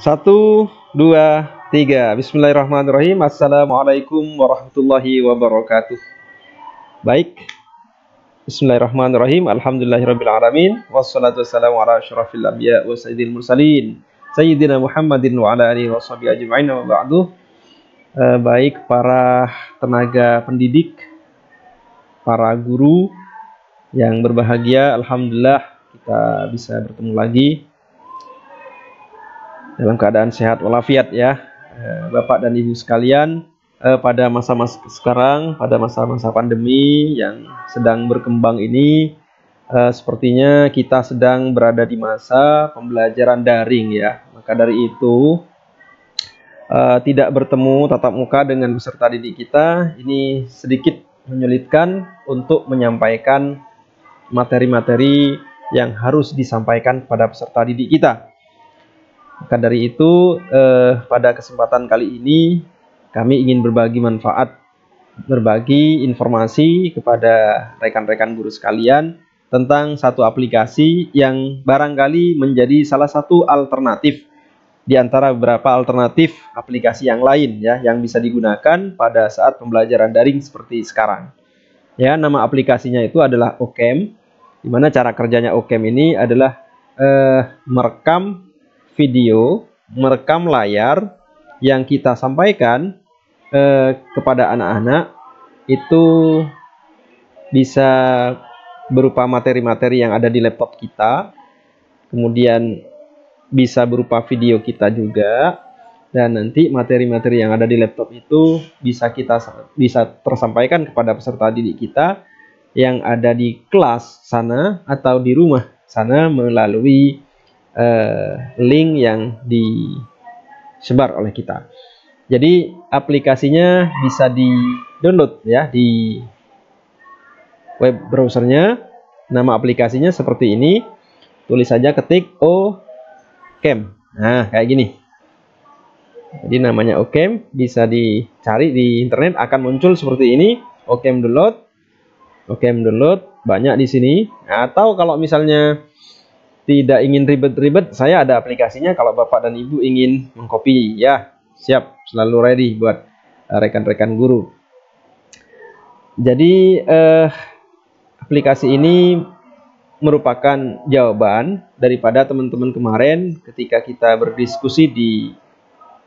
Satu, dua, tiga. Bismillahirrahmanirrahim. Assalamualaikum warahmatullahi wabarakatuh. Baik. Bismillahirrahmanirrahim. Alhamdulillahirrabbilalamin. Wassalatu wassalamu ala asyrafil anbiya wa sayyidil mursalin Sayyidina Muhammadin wa ala alihi wa sahbihi ajma'in wa ba'du. Baik para tenaga pendidik, para guru yang berbahagia, alhamdulillah kita bisa bertemu lagi dalam keadaan sehat walafiat ya, Bapak dan Ibu sekalian. Pada masa-masa sekarang, pada masa-masa pandemi yang sedang berkembang ini, sepertinya kita sedang berada di masa pembelajaran daring ya. Maka dari itu, tidak bertemu tatap muka dengan peserta didik kita ini sedikit menyulitkan untuk menyampaikan materi-materi yang harus disampaikan kepada peserta didik kita. Maka dari itu, pada kesempatan kali ini kami ingin berbagi manfaat, berbagi informasi kepada rekan-rekan guru sekalian tentang satu aplikasi yang barangkali menjadi salah satu alternatif di antara beberapa alternatif aplikasi yang lain ya, yang bisa digunakan pada saat pembelajaran daring seperti sekarang. Ya, nama aplikasinya itu adalah Ocam. Di mana cara kerjanya Ocam ini adalah merekam video, merekam layar yang kita sampaikan kepada anak-anak. Itu bisa berupa materi-materi yang ada di laptop kita, kemudian bisa berupa video kita juga, dan nanti materi-materi yang ada di laptop itu bisa tersampaikan kepada peserta didik kita yang ada di kelas sana atau di rumah sana melalui link yang disebar oleh kita. Jadi aplikasinya bisa di-download ya di web browsernya. Nama aplikasinya seperti ini. Tulis saja, ketik Ocam. Nah, kayak gini. Jadi namanya Ocam, bisa dicari di internet akan muncul seperti ini. Ocam download. Ocam download banyak di sini. Atau kalau misalnya tidak ingin ribet-ribet, saya ada aplikasinya kalau Bapak dan Ibu ingin mengcopy ya. Siap, selalu ready buat rekan-rekan guru. Jadi aplikasi ini merupakan jawaban daripada teman-teman kemarin ketika kita berdiskusi di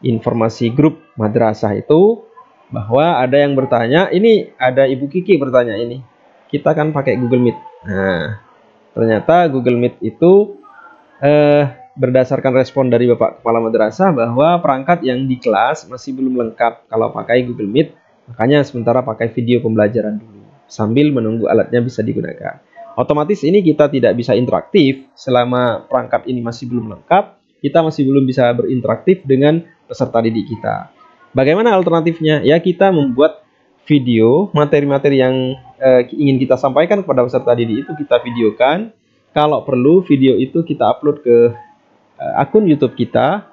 informasi grup madrasah itu, bahwa ada yang bertanya, ini ada Ibu Kiki bertanya ini, kita kan pakai Google Meet. Nah, ternyata Google Meet itu berdasarkan respon dari Bapak Kepala Madrasah bahwa perangkat yang di kelas masih belum lengkap kalau pakai Google Meet. Makanya sementara pakai video pembelajaran dulu sambil menunggu alatnya bisa digunakan. Otomatis ini kita tidak bisa interaktif selama perangkat ini masih belum lengkap. Kita masih belum bisa berinteraksi dengan peserta didik kita. Bagaimana alternatifnya? Ya, kita membuat video, materi-materi yang ingin kita sampaikan kepada peserta didik itu kita videokan. Kalau perlu video itu kita upload ke akun YouTube kita.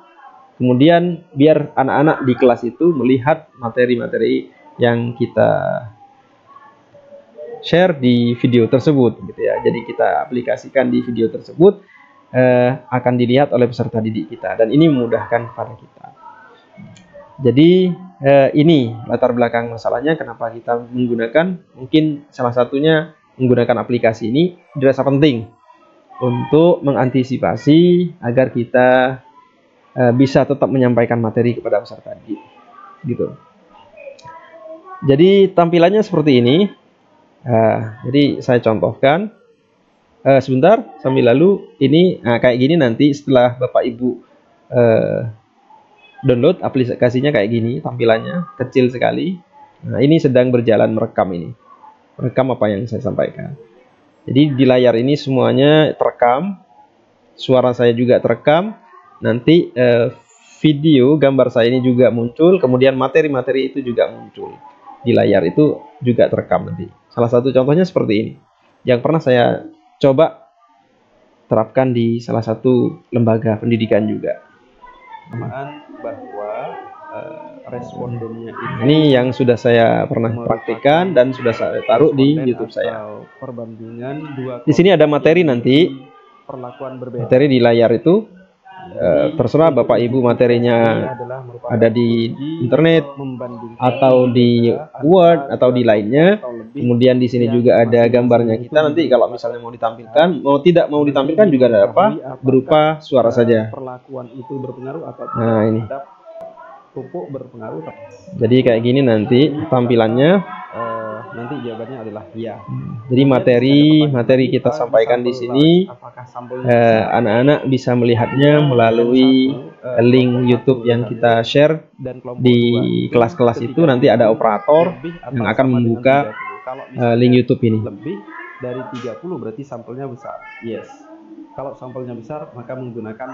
Kemudian biar anak-anak di kelas itu melihat materi-materi yang kita share di video tersebut gitu ya. Jadi kita aplikasikan di video tersebut, akan dilihat oleh peserta didik kita, dan ini memudahkan kepada kita. Jadi ini latar belakang masalahnya kenapa kita menggunakan, mungkin salah satunya menggunakan aplikasi ini dirasa penting untuk mengantisipasi agar kita bisa tetap menyampaikan materi kepada peserta didik gitu. Jadi tampilannya seperti ini. Jadi saya contohkan sebentar sambil lalu ini kayak gini. Nanti setelah Bapak Ibu download aplikasinya kayak gini, tampilannya kecil sekali. Nah, ini sedang berjalan merekam ini. Merekam apa yang saya sampaikan. Jadi di layar ini semuanya terekam. Suara saya juga terekam. Nanti video gambar saya ini juga muncul. Kemudian materi-materi itu juga muncul. Di layar itu juga terekam nanti. Salah satu contohnya seperti ini. Yang pernah saya coba terapkan di salah satu lembaga pendidikan juga. Bahwa respondennya ini yang sudah saya pernah praktikkan dan sudah saya taruh di YouTube saya. Perbandingan di sini ada materi nanti, perlakuan berbeda. Materi di layar itu terserah Bapak Ibu materinya ada di internet atau di Word atau di lainnya. Kemudian di sini juga ada gambarnya kita. Nanti kalau misalnya mau ditampilkan, mau tidak mau ditampilkan juga ada apa berupa suara saja. Nah, ini. Jadi kayak gini nanti tampilannya. Nanti jawabannya adalah ya. Jadi materi kita sampaikan di sini, anak-anak bisa melihatnya melalui link YouTube yang kita share di kelas-kelas itu. Nanti ada operator yang akan membuka link YouTube ini. Lebih dari 30 berarti sampelnya besar. Yes. Kalau sampelnya besar maka menggunakan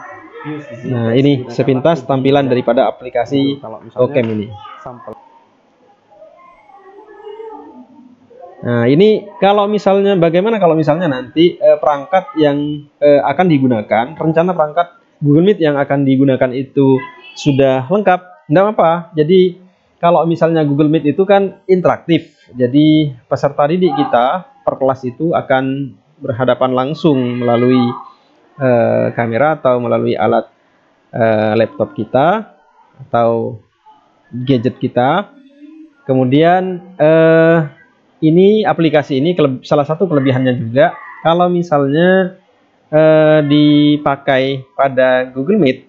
use. Nah, ini sepintas tampilan daripada aplikasi Ocam ini. Nah, ini kalau misalnya bagaimana kalau misalnya nanti perangkat yang akan digunakan, rencana perangkat Google Meet yang akan digunakan itu sudah lengkap, tidak apa-apa. Jadi kalau misalnya Google Meet itu kan interaktif, jadi peserta didik kita per kelas itu akan berhadapan langsung melalui kamera atau melalui alat laptop kita atau gadget kita. Kemudian ini aplikasi ini salah satu kelebihannya juga kalau misalnya dipakai pada Google Meet,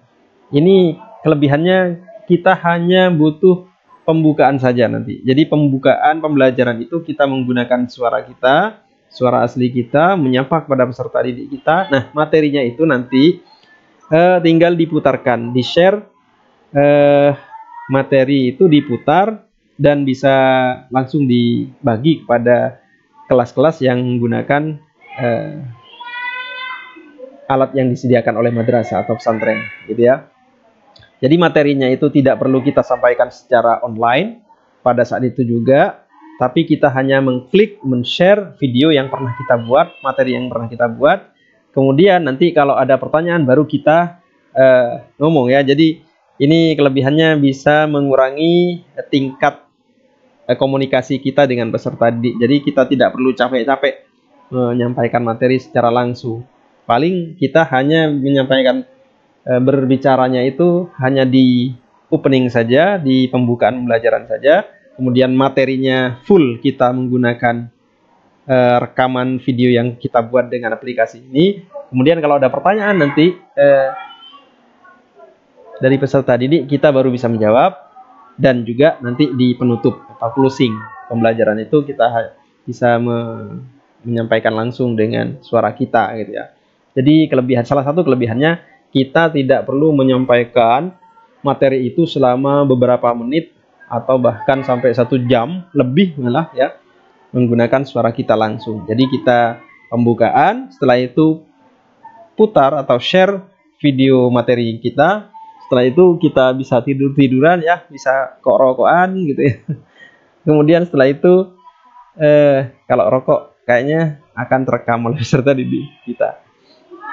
ini kelebihannya kita hanya butuh pembukaan saja nanti. Jadi pembukaan pembelajaran itu kita menggunakan suara kita, suara asli kita, menyapa kepada peserta didik kita. Nah, materinya itu nanti tinggal diputarkan, di-share, materi itu diputar dan bisa langsung dibagi kepada kelas-kelas yang menggunakan alat yang disediakan oleh madrasah atau pesantren, gitu ya. Jadi materinya itu tidak perlu kita sampaikan secara online pada saat itu juga, tapi kita hanya mengklik, men-share video yang pernah kita buat, materi yang pernah kita buat. Kemudian nanti kalau ada pertanyaan baru kita ngomong ya. Jadi ini kelebihannya bisa mengurangi tingkat komunikasi kita dengan peserta didik. Jadi kita tidak perlu capek-capek menyampaikan materi secara langsung. Paling kita hanya menyampaikan berbicaranya itu hanya di opening saja, di pembukaan pembelajaran saja. Kemudian materinya full kita menggunakan rekaman video yang kita buat dengan aplikasi ini. Kemudian kalau ada pertanyaan nanti dari peserta didik kita baru bisa menjawab. Dan juga nanti di penutup atau closing pembelajaran itu kita bisa menyampaikan langsung dengan suara kita, gitu ya. Jadi salah satu kelebihannya kita tidak perlu menyampaikan materi itu selama beberapa menit atau bahkan sampai 1 jam lebih malah ya, menggunakan suara kita langsung. Jadi kita pembukaan, setelah itu putar atau share video materi kita. Setelah itu kita bisa tiduran ya, bisa rokokan gitu ya. Kemudian setelah itu kalau rokok kayaknya akan terekam oleh peserta didik kita.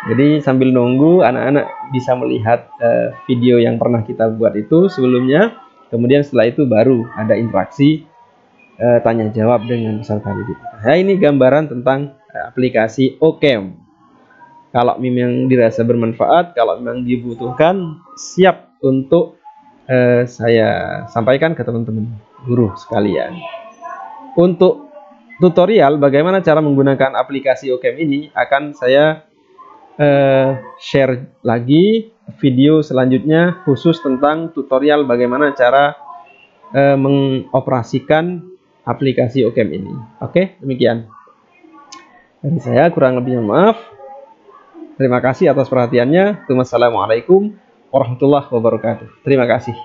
Jadi sambil nunggu anak-anak bisa melihat video yang pernah kita buat itu sebelumnya. Kemudian setelah itu baru ada interaksi tanya jawab dengan peserta didik. Nah, ini gambaran tentang aplikasi Ocam. Kalau memang dirasa bermanfaat, kalau memang dibutuhkan, siap untuk saya sampaikan ke teman-teman guru sekalian. Untuk tutorial bagaimana cara menggunakan aplikasi Ocam ini akan saya share lagi video selanjutnya khusus tentang tutorial bagaimana cara mengoperasikan aplikasi Ocam ini. Oke, demikian dari saya, kurang lebihnya maaf. Terima kasih atas perhatiannya. Wassalamualaikum warahmatullahi wabarakatuh. Terima kasih.